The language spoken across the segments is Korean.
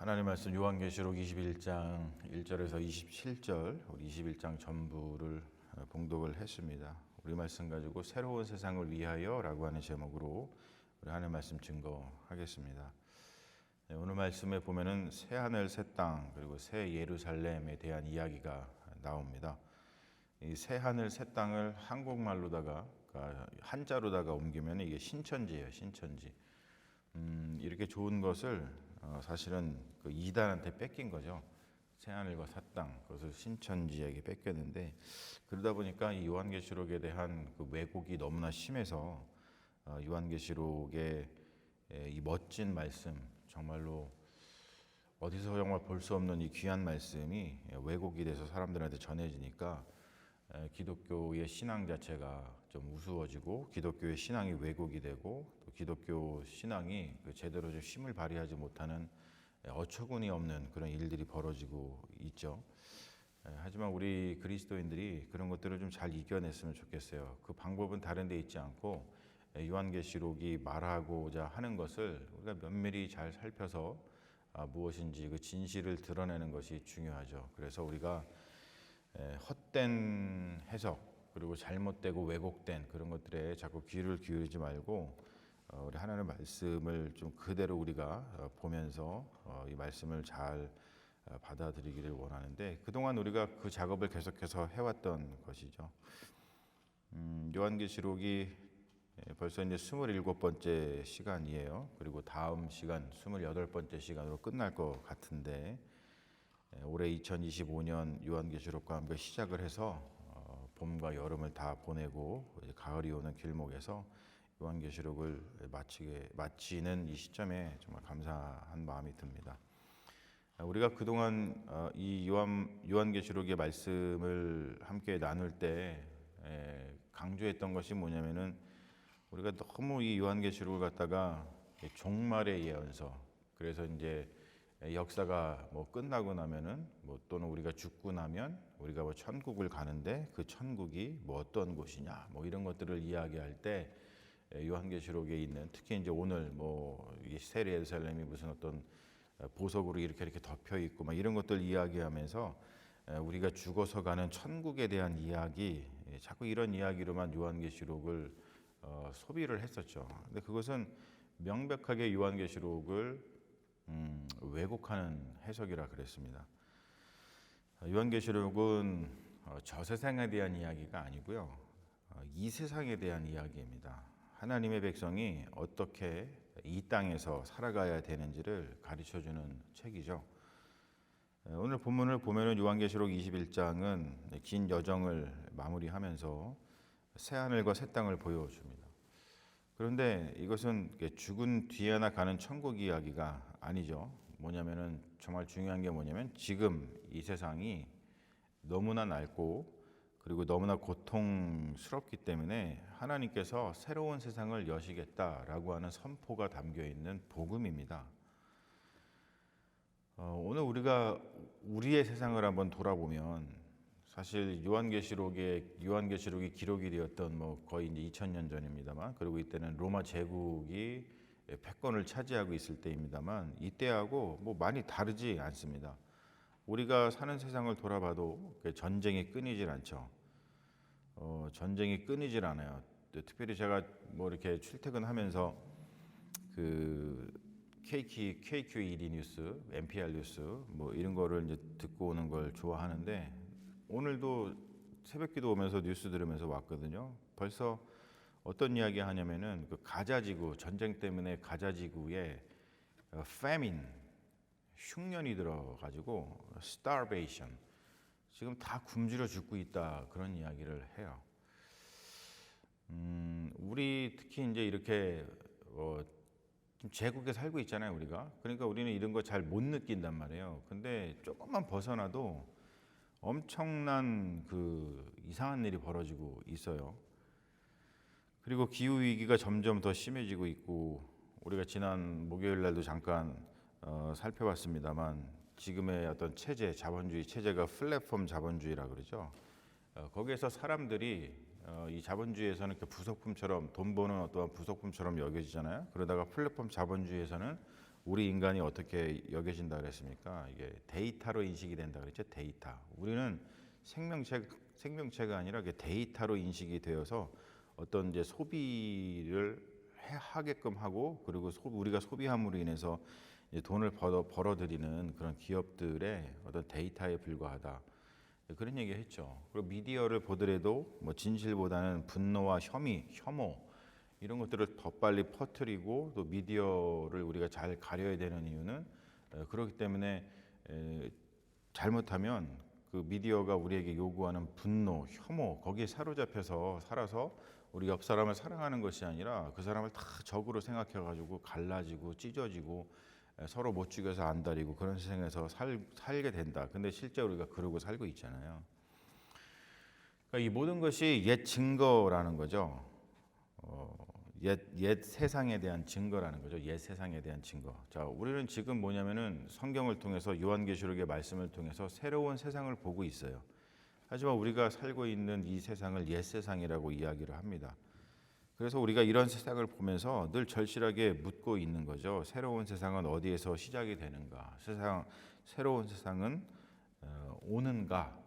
하나님 말씀 요한계시록 21장 1절에서 27절 우리 21장 전부를 봉독을 했습니다. 우리 말씀 가지고 새로운 세상을 위하여 라고 하는 제목으로 우리 하나님 말씀 증거하겠습니다. 오늘 말씀에 보면은 새 하늘 새 땅 그리고 새 예루살렘에 대한 이야기가 나옵니다. 이 새 하늘 새 땅을 한국말로다가 한자로다가 옮기면 이게 신천지예요. 신천지. 이렇게 좋은 것을 사실은 그 이단한테 뺏긴 거죠. 새하늘과 새 땅, 그것을 신천지에게 뺏겼는데 그러다 보니까 이 요한계시록에 대한 그 왜곡이 너무나 심해서 요한계시록의 이 멋진 말씀, 정말로 어디서 정말 볼 수 없는 이 귀한 말씀이 왜곡이 돼서 사람들한테 전해지니까 기독교의 신앙 자체가 좀 우스워지고 기독교의 신앙이 왜곡이 되고 또 기독교 신앙이 제대로 좀 힘을 발휘하지 못하는 어처구니 없는 그런 일들이 벌어지고 있죠. 하지만 우리 그리스도인들이 그런 것들을 좀 잘 이겨냈으면 좋겠어요. 그 방법은 다른 데 있지 않고 요한계시록이 말하고자 하는 것을 우리가 면밀히 잘 살펴서 무엇인지 그 진실을 드러내는 것이 중요하죠. 그래서 우리가 헛된 해석 그리고 잘못되고 왜곡된 그런 것들에 자꾸 귀를 기울이지 말고 우리 하나님의 말씀을 좀 그대로 우리가 보면서 이 말씀을 잘 받아들이기를 원하는데 그동안 우리가 그 작업을 계속해서 해왔던 것이죠. 요한계시록이 벌써 이제 27번째 시간이에요. 그리고 다음 시간 28번째 시간으로 끝날 것 같은데 올해 2025년 요한계시록과 함께 시작을 해서 봄과 여름을 다 보내고 이제 가을이 오는 길목에서 요한계시록을 마치는 이 시점에 정말 감사한 마음이 듭니다. 우리가 그동안 이 요한계시록의 말씀을 함께 나눌 때 강조했던 것이 뭐냐면은 우리가 너무 이 요한계시록을 갖다가 종말의 예언서, 그래서 이제 역사가 뭐 끝나고 나면은 뭐 또는 우리가 죽고 나면 우리가 뭐 천국을 가는데 그 천국이 뭐 어떤 곳이냐 뭐 이런 것들을 이야기할 때 요한계시록에 있는 특히 이제 오늘 뭐 이 새 예루살렘이 무슨 어떤 보석으로 이렇게 덮여 있고 막 이런 것들 이야기하면서 우리가 죽어서 가는 천국에 대한 이야기, 자꾸 이런 이야기로만 요한계시록을 소비를 했었죠. 근데 그것은 명백하게 요한계시록을 왜곡하는 해석이라 그랬습니다. 요한계시록은 저 세상에 대한 이야기가 아니고요. 이 세상에 대한 이야기입니다. 하나님의 백성이 어떻게 이 땅에서 살아가야 되는지를 가르쳐주는 책이죠. 오늘 본문을 보면은 요한계시록 21장은 긴 여정을 마무리하면서 새 하늘과 새 땅을 보여줍니다. 그런데 이것은 죽은 뒤에나 가는 천국 이야기가 아니죠. 뭐냐면은 정말 중요한 게 뭐냐면 지금 이 세상이 너무나 낡고 그리고 너무나 고통스럽기 때문에 하나님께서 새로운 세상을 여시겠다라고 하는 선포가 담겨 있는 복음입니다. 오늘 우리가 우리의 세상을 한번 돌아보면 사실 요한계시록이 기록이 되었던 뭐 거의 이제 2000년 전입니다만, 그리고 이때는 로마 제국이 패권을 차지하고 있을 때입니다만 이때하고 뭐 많이 다르지 않습니다. 우리가 사는 세상을 돌아봐도 전쟁이 끊이질 않죠. 전쟁이 끊이질 않아요. 특별히 제가 뭐 이렇게 출퇴근하면서 그 KQ22 뉴스, NPR 뉴스 뭐 이런 거를 이제 듣고 오는 걸 좋아하는데 오늘도 새벽기도 오면서 뉴스 들으면서 왔거든요. 벌써 어떤 이야기 하냐면은 그 가자지구 전쟁 때문에 가자지구에 famine 흉년이 들어가지고 starvation 지금 다 굶주려 죽고 있다 그런 이야기를 해요. 우리 특히 이제 이렇게 좀 제국에 살고 있잖아요 우리가. 그러니까 우리는 이런 거 잘 못 느낀단 말이에요. 근데 조금만 벗어나도 엄청난 그 이상한 일이 벌어지고 있어요. 그리고 기후 위기가 점점 더 심해지고 있고 우리가 지난 목요일 날도 잠깐 살펴봤습니다만 지금의 어떤 체제, 자본주의 체제가 플랫폼 자본주의라 그러죠. 거기에서 사람들이 이 자본주의에서는 이렇게 부속품처럼 돈 버는 어떠한 부속품처럼 여겨지잖아요. 그러다가 플랫폼 자본주의에서는 우리 인간이 어떻게 여겨진다 그랬습니까? 이게 데이터로 인식이 된다 그랬죠. 데이터. 우리는 생명체가 아니라 이게 데이터로 인식이 되어서 어떤 이제 소비를 하게끔 하고, 그리고 우리가 소비함으로 인해서 이제 돈을 벌어들이는 그런 기업들의 어떤 데이터에 불과하다. 그런 얘기 했죠. 그리고 미디어를 보더라도 뭐 진실보다는 분노와 혐오 이런 것들을 더 빨리 퍼뜨리고, 또 미디어를 우리가 잘 가려야 되는 이유는 그렇기 때문에 잘못하면 그 미디어가 우리에게 요구하는 분노, 혐오 거기에 사로잡혀서 살아서 우리 옆 사람을 사랑하는 것이 아니라 그 사람을 다 적으로 생각해가지고 갈라지고 찢어지고 서로 못 죽여서 안달이고 그런 세상에서 살게 된다. 근데 실제 우리가 그러고 살고 있잖아요. 그러니까 이 모든 것이 옛 증거라는 거죠. 옛 세상에 대한 증거라는 거죠. 옛 세상에 대한 증거. 자, 우리는 지금 뭐냐면은 성경을 통해서 요한계시록의 말씀을 통해서 새로운 세상을 보고 있어요. 하지만 우리가 살고 있는 이 세상을 옛 세상이라고 이야기를 합니다. 그래서 우리가 이런 세상을 보면서 늘 절실하게 묻고 있는 거죠. 새로운 세상은 어디에서 시작이 되는가? 새로운 세상은 오는가?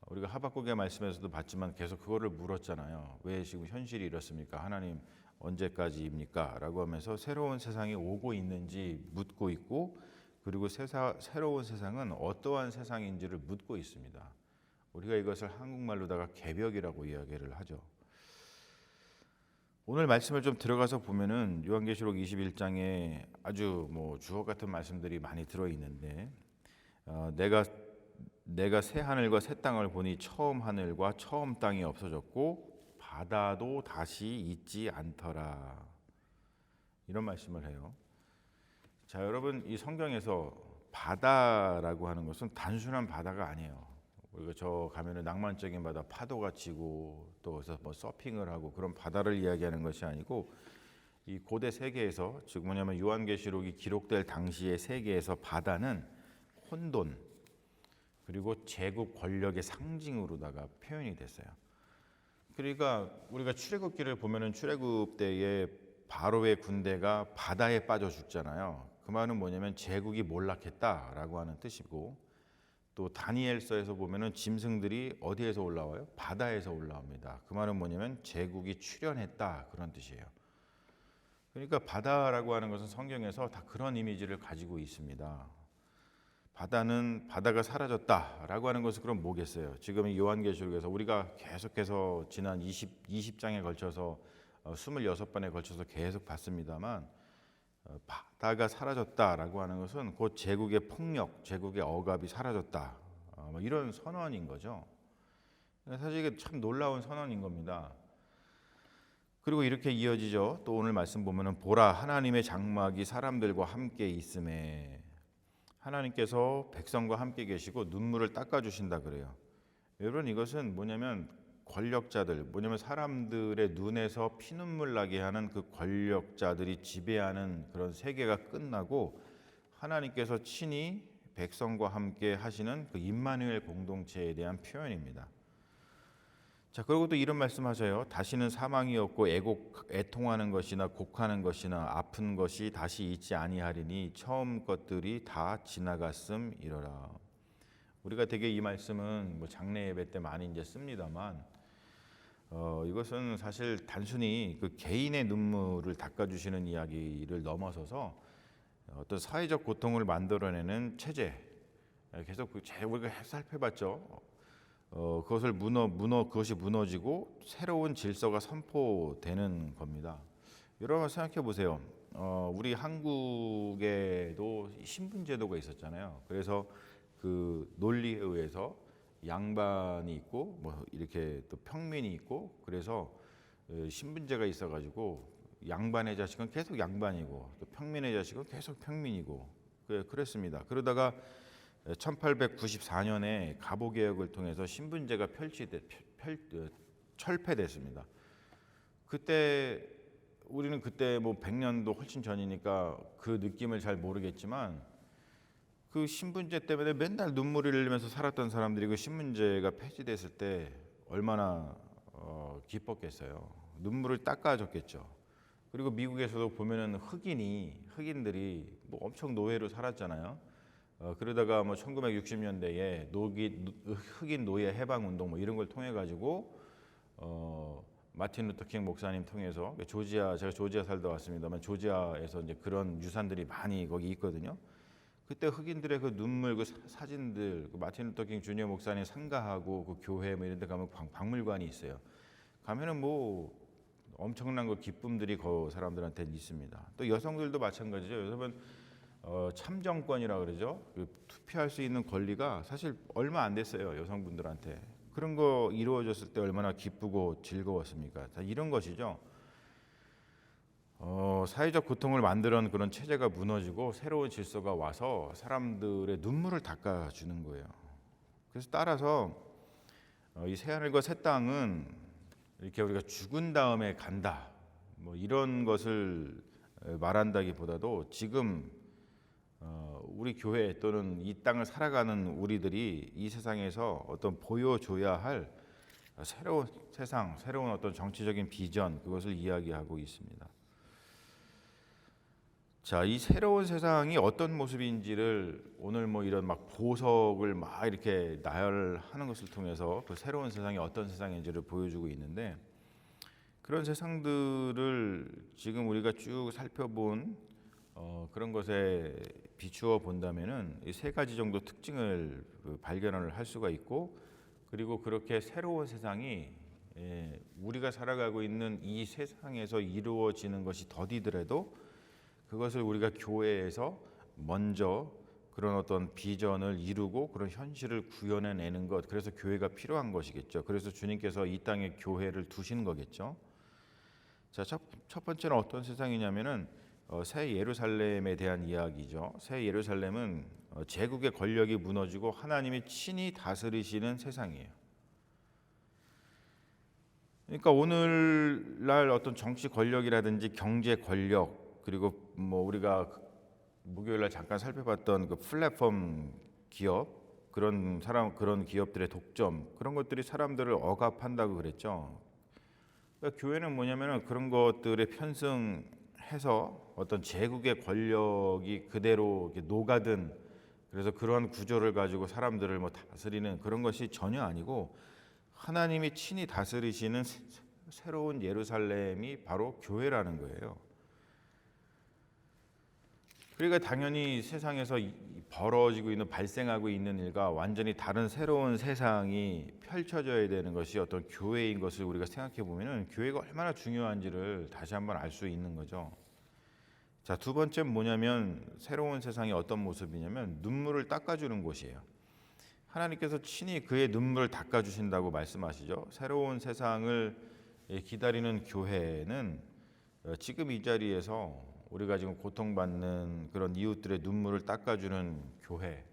우리가 하박국의 말씀에서도 봤지만 계속 그거를 물었잖아요. 왜 지금 현실이 이렇습니까? 하나님 언제까지입니까? 라고 하면서 새로운 세상이 오고 있는지 묻고 있고, 그리고 새로운 세상은 어떠한 세상인지를 묻고 있습니다. 우리가 이것을 한국말로다가 개벽이라고 이야기를 하죠. 오늘 말씀을 좀 들어가서 보면은 요한계시록 21장에 아주 뭐 주옥 같은 말씀들이 많이 들어 있는데, 내가 새 하늘과 새 땅을 보니 처음 하늘과 처음 땅이 없어졌고 바다도 다시 있지 않더라. 이런 말씀을 해요. 자, 여러분, 이 성경에서 바다라고 하는 것은 단순한 바다가 아니에요. 우리가 저 가면은 낭만적인 바다, 파도가 치고 또 그래서 뭐 서핑을 하고 그런 바다를 이야기하는 것이 아니고, 이 고대 세계에서, 즉 뭐냐면 요한계시록이 기록될 당시의 세계에서 바다는 혼돈 그리고 제국 권력의 상징으로다가 표현이 됐어요. 그러니까 우리가 출애굽기를 보면은 출애굽 때에 바로의 군대가 바다에 빠져 죽잖아요. 그 말은 뭐냐면 제국이 몰락했다라고 하는 뜻이고, 또 다니엘서에서 보면은 짐승들이 어디에서 올라와요? 바다에서 올라옵니다. 그 말은 뭐냐면 제국이 출현했다, 그런 뜻이에요. 그러니까 바다라고 하는 것은 성경에서 다 그런 이미지를 가지고 있습니다. 바다가 사라졌다라고 하는 것은 그럼 뭐겠어요? 지금 이 요한계시록에서 우리가 계속해서 지난 20장에 걸쳐서 26번에 걸쳐서 계속 봤습니다만, 바다가 사라졌다라고 하는 것은 곧 제국의 폭력, 제국의 억압이 사라졌다, 뭐 이런 선언인 거죠. 사실 이게 참 놀라운 선언인 겁니다. 그리고 이렇게 이어지죠. 또 오늘 말씀 보면은 보라, 하나님의 장막이 사람들과 함께 있음에, 하나님께서 백성과 함께 계시고 눈물을 닦아주신다 그래요. 여러분, 이것은 뭐냐면 권력자들, 뭐냐면 사람들의 눈에서 피눈물 나게 하는 그 권력자들이 지배하는 그런 세계가 끝나고 하나님께서 친히 백성과 함께 하시는 그 임마누엘 공동체에 대한 표현입니다. 자, 그리고 또 이런 말씀하셔요. 다시는 사망이 없고 애통하는 것이나 곡하는 것이나 아픈 것이 다시 있지 아니하리니 처음 것들이 다 지나갔음이러라. 우리가 되게 이 말씀은 뭐 장례 예배 때 많이 이제 씁니다만, 이것은 사실 단순히 그 개인의 눈물을 닦아주시는 이야기를 넘어서서 어떤 사회적 고통을 만들어내는 체제, 계속 우리가 살펴봤죠. 그것이 무너지고 새로운 질서가 선포되는 겁니다. 여러분 생각해 보세요. 우리 한국에도 신분제도가 있었잖아요. 그래서 그 논리에 의해서 양반이 있고 뭐 이렇게 또 평민이 있고, 그래서 신분제가 있어가지고 양반의 자식은 계속 양반이고 또 평민의 자식은 계속 평민이고 그랬습니다. 그러다가 1894년에 갑오개혁을 통해서 신분제가 철폐됐습니다. 그때 우리는 그때 뭐 100년도 훨씬 전이니까 그 느낌을 잘 모르겠지만, 그 신분제 때문에 맨날 눈물을 흘리면서 살았던 사람들이 그 신분제가 폐지됐을 때 얼마나 기뻤겠어요. 눈물을 닦아줬겠죠. 그리고 미국에서도 보면은 흑인들이 뭐 엄청 노예로 살았잖아요. 그러다가 뭐 1960년대에 흑인 노예 해방 운동 뭐 이런 걸 통해 가지고 마틴 루터 킹 목사님 통해서 제가 조지아 살다 왔습니다만 조지아에서 이제 그런 유산들이 많이 거기 있거든요. 그때 흑인들의 그 눈물, 그 사진들, 그 마틴 루터 킹 주니어 목사님 상가하고 그 교회 뭐 이런 데 가면 박물관이 있어요. 가면은 뭐 엄청난 그 기쁨들이 그 사람들한테 있습니다. 또 여성들도 마찬가지죠. 요즘은 참정권이라 그러죠. 그 투표할 수 있는 권리가 사실 얼마 안 됐어요. 여성분들한테. 그런 거 이루어졌을 때 얼마나 기쁘고 즐거웠습니까? 자, 이런 것이죠. 사회적 고통을 만들어낸 그런 체제가 무너지고 새로운 질서가 와서 사람들의 눈물을 닦아주는 거예요. 그래서 따라서 이 새하늘과 새 땅은 이렇게 우리가 죽은 다음에 간다, 뭐 이런 것을 말한다기보다도 지금 우리 교회 또는 이 땅을 살아가는 우리들이 이 세상에서 어떤 보여줘야 할 새로운 세상, 새로운 어떤 정치적인 비전, 그것을 이야기하고 있습니다. 자, 이 새로운 세상이 어떤 모습인지를 오늘 뭐 이런 막 보석을 막 이렇게 나열하는 것을 통해서 그 새로운 세상이 어떤 세상인지를 보여주고 있는데, 그런 세상들을 지금 우리가 쭉 살펴본 그런 것에 비추어 본다면은 이 세 가지 정도 특징을 발견을 할 수가 있고, 그리고 그렇게 새로운 세상이 우리가 살아가고 있는 이 세상에서 이루어지는 것이 더디더라도 그것을 우리가 교회에서 먼저 그런 어떤 비전을 이루고 그런 현실을 구현해내는 것, 그래서 교회가 필요한 것이겠죠. 그래서 주님께서 이 땅에 교회를 두신 거겠죠. 자, 첫 번째는 어떤 세상이냐면은 새 예루살렘에 대한 이야기죠. 새 예루살렘은 제국의 권력이 무너지고 하나님이 친히 다스리시는 세상이에요. 그러니까 오늘날 어떤 정치 권력이라든지 경제 권력, 그리고 뭐 우리가 목요일날 잠깐 살펴봤던 그 플랫폼 기업, 그런 기업들의 독점, 그런 것들이 사람들을 억압한다고 그랬죠. 그러니까 교회는 뭐냐면은 그런 것들에 편승해서 어떤 제국의 권력이 그대로 이렇게 녹아든, 그래서 그러한 구조를 가지고 사람들을 뭐 다스리는 그런 것이 전혀 아니고, 하나님이 친히 다스리시는 새로운 예루살렘이 바로 교회라는 거예요. 그러니까 당연히 세상에서 벌어지고 있는, 발생하고 있는 일과 완전히 다른 새로운 세상이 펼쳐져야 되는 것이 어떤 교회인 것을 우리가 생각해 보면은 교회가 얼마나 중요한지를 다시 한번 알 수 있는 거죠. 자, 두 번째는 뭐냐면 새로운 세상이 어떤 모습이냐면 눈물을 닦아주는 곳이에요. 하나님께서 친히 그의 눈물을 닦아주신다고 말씀하시죠. 새로운 세상을 기다리는 교회는 지금 이 자리에서 우리가 지금 고통받는 그런 이웃들의 눈물을 닦아주는 교회.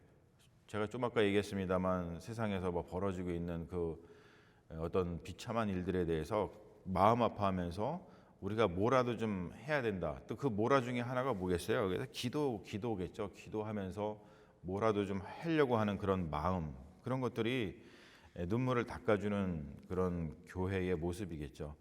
제가 좀 아까 얘기했습니다만 세상에서 뭐 벌어지고 있는 그 어떤 비참한 일들에 대해서 마음 아파하면서 우리가 뭐라도 좀 해야 된다. 또 그 뭐라 중에 하나가 뭐겠어요? 그래서 기도겠죠. 기도하면서 뭐라도 좀 하려고 하는 그런 마음, 그런 것들이 눈물을 닦아주는 그런 교회의 모습이겠죠.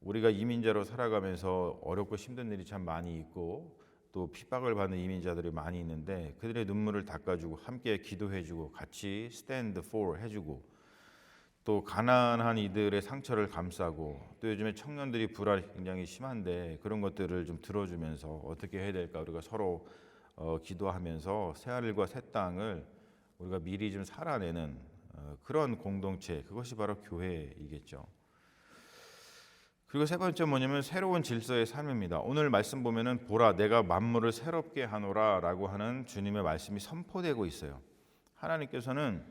우리가 이민자로 살아가면서 어렵고 힘든 일이 참 많이 있고 또 핍박을 받는 이민자들이 많이 있는데, 그들의 눈물을 닦아주고 함께 기도해주고 같이 stand for 해주고, 또 가난한 이들의 상처를 감싸고, 또 요즘에 청년들이 불안이 굉장히 심한데 그런 것들을 좀 들어주면서 어떻게 해야 될까 우리가 서로 기도하면서 새하늘과 새 땅을 우리가 미리 좀 살아내는 그런 공동체, 그것이 바로 교회이겠죠. 그리고 세 번째 뭐냐면 새로운 질서의 삶입니다. 오늘 말씀 보면은 보라 내가 만물을 새롭게 하노라라고 하는 주님의 말씀이 선포되고 있어요. 하나님께서는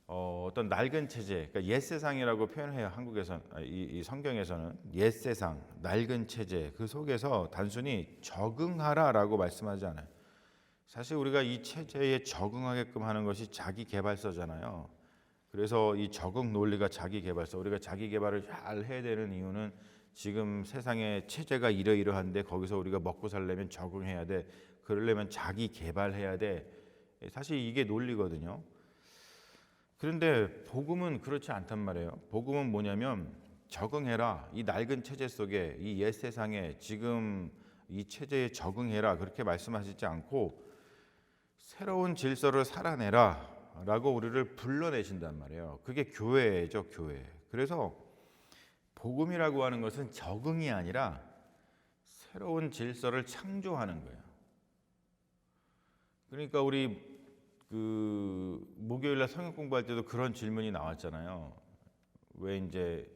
어떤 낡은 체제, 그러니까 옛 세상이라고 표현해요. 한국에서 이 성경에서는 옛 세상, 낡은 체제, 그 속에서 단순히 적응하라라고 말씀하지 않아요. 사실 우리가 이 체제에 적응하게끔 하는 것이 자기 개발서잖아요. 그래서 이 적응 논리가 자기 개발서, 우리가 자기 개발을 잘 해야 되는 이유는 지금 세상의 체제가 이러이러한데 거기서 우리가 먹고 살려면 적응해야 돼. 그러려면 자기 개발해야 돼. 사실 이게 논리거든요. 그런데 복음은 그렇지 않단 말이에요. 복음은 뭐냐면 적응해라. 이 낡은 체제 속에, 이 옛 세상에 지금 이 체제에 적응해라. 그렇게 말씀하시지 않고 새로운 질서를 살아내라 라고 우리를 불러내신단 말이에요. 그게 교회죠, 교회. 그래서 복음이라고 하는 것은 적응이 아니라 새로운 질서를 창조하는 거예요. 그러니까 우리 목요일날 성경 공부할 때도 그런 질문이 나왔잖아요. 왜 이제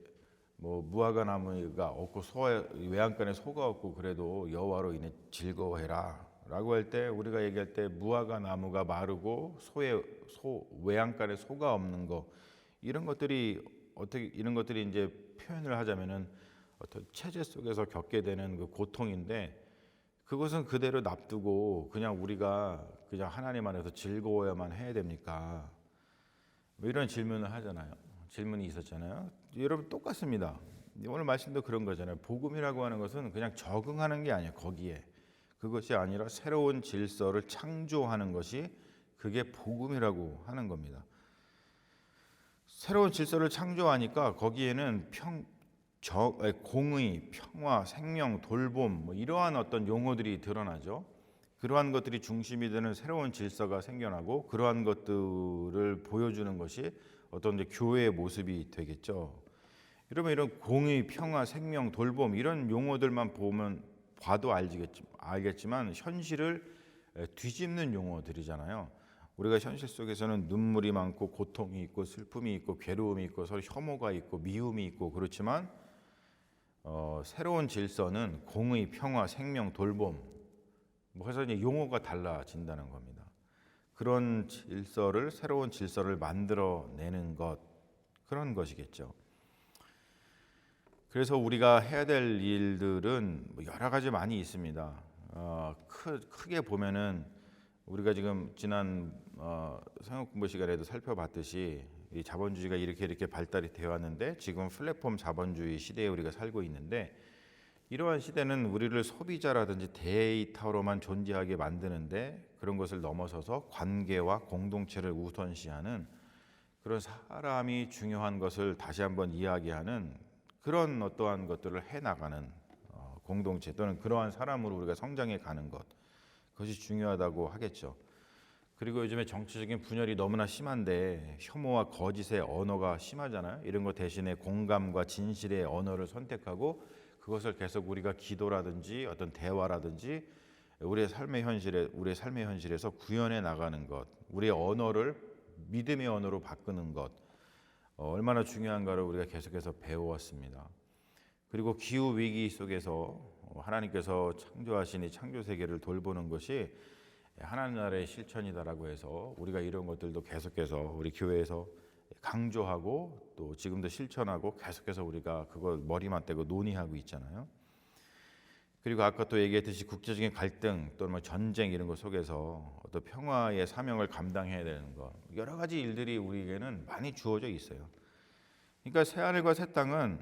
뭐 무화과 나무가 없고 외양간에 소가 없고 그래도 여호와로 인해 즐거워해라 라고 할 때, 우리가 얘기할 때 무화과 나무가 마르고 외양간에 소가 없는 거, 이런 것들이 이제 표현을 하자면은 어떤 체제 속에서 겪게 되는 그 고통인데, 그것은 그대로 납두고 그냥 우리가 그냥 하나님 안에서 즐거워야만 해야 됩니까? 뭐 이런 질문을 하잖아요. 질문이 있었잖아요. 여러분 똑같습니다. 오늘 말씀도 그런 거잖아요. 복음이라고 하는 것은 그냥 적응하는 게 아니에요. 거기에 그것이 아니라 새로운 질서를 창조하는 것이, 그게 복음이라고 하는 겁니다. 새로운 질서를 창조하니까 거기에는 공의, 평화, 생명, 돌봄, 뭐 이러한 어떤 용어들이 드러나죠. 그러한 것들이 중심이 되는 새로운 질서가 생겨나고, 그러한 것들을 보여주는 것이 어떤 교회의 모습이 되겠죠. 여러분, 이런 공의, 평화, 생명, 돌봄 이런 용어들만 봐도 알겠지만 현실을 뒤집는 용어들이잖아요. 우리가 현실 속에서는 눈물이 많고 고통이 있고 슬픔이 있고 괴로움이 있고 서로 혐오가 있고 미움이 있고 그렇지만, 새로운 질서는 공의, 평화, 생명, 돌봄, 그래서 이제 용어가 달라진다는 겁니다. 그런 새로운 질서를 만들어내는 것, 그런 것이겠죠. 그래서 우리가 해야 될 일들은 여러 가지 많이 있습니다. 크게 보면은 우리가 지금 지난 성경 공부 시간에도 살펴봤듯이 이 자본주의가 이렇게 발달이 되어 왔는데, 지금 플랫폼 자본주의 시대에 우리가 살고 있는데, 이러한 시대는 우리를 소비자라든지 데이터로만 존재하게 만드는데, 그런 것을 넘어서서 관계와 공동체를 우선시하는, 그런 사람이 중요한 것을 다시 한번 이야기하는 그런 어떠한 것들을 해나가는 공동체, 또는 그러한 사람으로 우리가 성장해 가는 것, 그것이 중요하다고 하겠죠. 그리고 요즘에 정치적인 분열이 너무나 심한데 혐오와 거짓의 언어가 심하잖아요. 이런 것 대신에 공감과 진실의 언어를 선택하고, 그것을 계속 우리가 기도라든지 어떤 대화라든지 우리의 삶의 현실에서 구현해 나가는 것, 우리의 언어를 믿음의 언어로 바꾸는 것, 얼마나 중요한가를 우리가 계속해서 배워왔습니다. 그리고 기후 위기 속에서 하나님께서 창조하신 이 창조 세계를 돌보는 것이 하나님 나라의 실천이다라고 해서 우리가 이런 것들도 계속해서 우리 교회에서 강조하고, 또 지금도 실천하고 계속해서 우리가 그걸 머리만 떼고 논의하고 있잖아요. 그리고 아까 또 얘기했듯이 국제적인 갈등 또는 뭐 전쟁 이런 것 속에서 어떤 평화의 사명을 감당해야 되는 것, 여러 가지 일들이 우리에게는 많이 주어져 있어요. 그러니까 새하늘과 새 땅은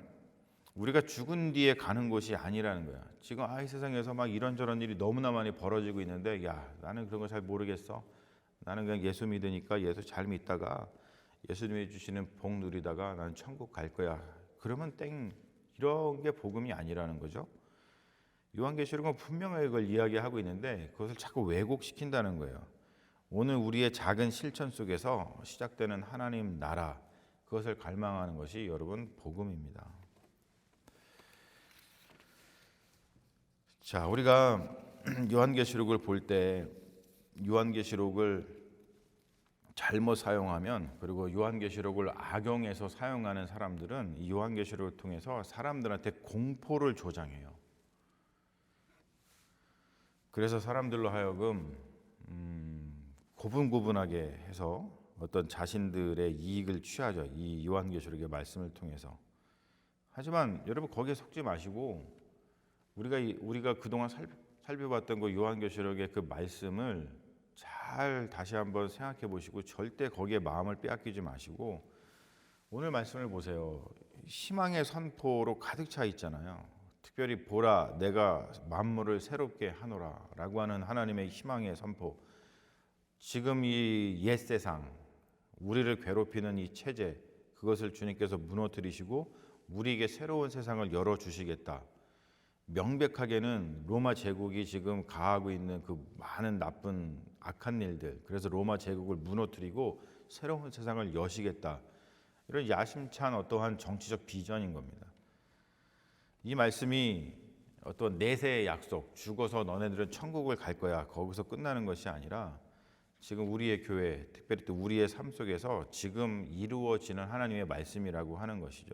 우리가 죽은 뒤에 가는 곳이 아니라는 거야. 지금 이 세상에서 막 이런저런 일이 너무나 많이 벌어지고 있는데, 나는 그런 거 잘 모르겠어. 나는 그냥 예수 믿으니까 예수 잘 믿다가 예수님이 주시는 복 누리다가 나는 천국 갈 거야. 그러면 이런 게 복음이 아니라는 거죠. 요한계시록은 분명하게 그걸 이야기하고 있는데, 그것을 자꾸 왜곡시킨다는 거예요. 오늘 우리의 작은 실천 속에서 시작되는 하나님 나라, 그것을 갈망하는 것이 여러분 복음입니다. 자, 우리가 요한계시록을 볼 때 요한계시록을 잘못 사용하면, 그리고 요한계시록을 악용해서 사용하는 사람들은 이 요한계시록을 통해서 사람들한테 공포를 조장해요. 그래서 사람들로 하여금 고분고분하게 해서 어떤 자신들의 이익을 취하죠. 이 요한계시록의 말씀을 통해서. 하지만 여러분, 거기에 속지 마시고 우리가 그동안 살펴봤던 그 요한계시록의 그 말씀을 잘 다시 한번 생각해 보시고, 절대 거기에 마음을 빼앗기지 마시고 오늘 말씀을 보세요. 희망의 선포로 가득 차 있잖아요. 특별히 보라, 내가 만물을 새롭게 하노라 라고 하는 하나님의 희망의 선포. 지금 이 옛 세상, 우리를 괴롭히는 이 체제, 그것을 주님께서 무너뜨리시고 우리에게 새로운 세상을 열어주시겠다. 명백하게는 로마 제국이 지금 가하고 있는 그 많은 나쁜 악한 일들, 그래서 로마 제국을 무너뜨리고 새로운 세상을 여시겠다. 이런 야심찬 어떠한 정치적 비전인 겁니다. 이 말씀이 어떤 내세의 약속, 죽어서 너네들은 천국을 갈 거야, 거기서 끝나는 것이 아니라 지금 우리의 교회, 특별히 또 우리의 삶 속에서 지금 이루어지는 하나님의 말씀이라고 하는 것이죠.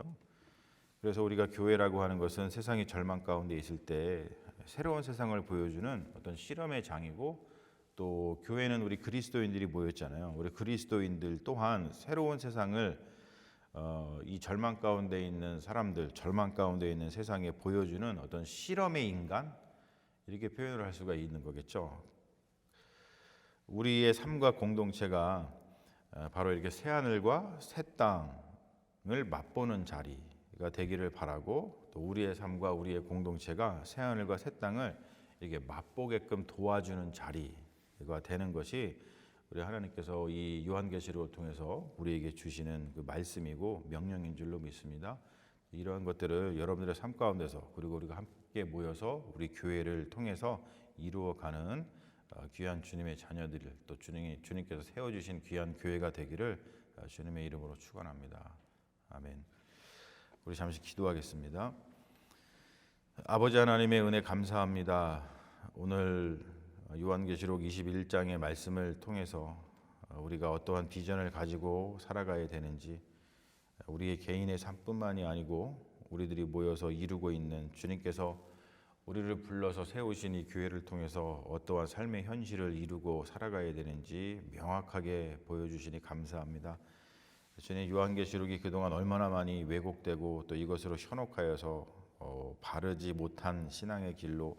그래서 우리가 교회라고 하는 것은 세상이 절망 가운데 있을 때 새로운 세상을 보여주는 어떤 실험의 장이고, 또 교회는 우리 그리스도인들이 모였잖아요. 우리 그리스도인들 또한 새로운 세상을 이 절망 가운데 있는 사람들, 절망 가운데 있는 세상에 보여주는 어떤 실험의 인간, 이렇게 표현을 할 수가 있는 거겠죠. 우리의 삶과 공동체가 바로 이렇게 새 하늘과 새 땅을 맛보는 자리가 되기를 바라고, 또 우리의 삶과 우리의 공동체가 새 하늘과 새 땅을 이렇게 맛보게끔 도와주는 자리가 되는 것이 우리 하나님께서 이 요한계시록을 통해서 우리에게 주시는 그 말씀이고 명령인 줄로 믿습니다. 이러한 것들을 여러분들의 삶 가운데서, 그리고 우리가 함께 모여서 우리 교회를 통해서 이루어가는 귀한 주님의 자녀들을, 또 주님께서 세워주신 귀한 교회가 되기를 주님의 이름으로 축원합니다. 아멘. 우리 잠시 기도하겠습니다. 아버지 하나님의 은혜 감사합니다. 오늘 요한계시록 21장의 말씀을 통해서 우리가 어떠한 비전을 가지고 살아가야 되는지, 우리의 개인의 삶뿐만이 아니고 우리들이 모여서 이루고 있는 주님께서 우리를 불러서 세우신 이 교회를 통해서 어떠한 삶의 현실을 이루고 살아가야 되는지 명확하게 보여주시니 감사합니다. 주님, 요한계시록이 그동안 얼마나 많이 왜곡되고 또 이것으로 현혹하여서 바르지 못한 신앙의 길로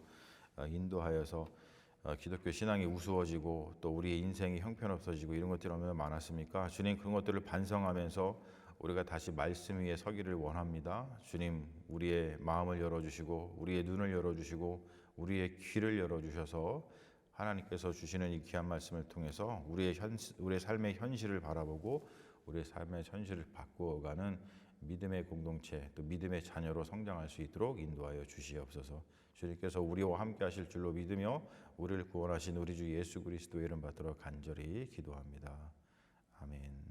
인도하여서 기독교 신앙이 우스워지고 또 우리의 인생이 형편없어지고 이런 것들이 얼마나 많았습니까? 주님, 그런 것들을 반성하면서 우리가 다시 말씀 위에 서기를 원합니다. 주님, 우리의 마음을 열어주시고 우리의 눈을 열어주시고 우리의 귀를 열어주셔서 하나님께서 주시는 이 귀한 말씀을 통해서 우리의 삶의 현실을 바라보고 우리의 삶의 현실을 바꾸어가는 믿음의 공동체, 또 믿음의 자녀로 성장할 수 있도록 인도하여 주시옵소서. 주님께서 우리와 함께 하실 줄로 믿으며 우리를 구원하신 우리 주 예수 그리스도의 이름 받들어 간절히 기도합니다. 아멘.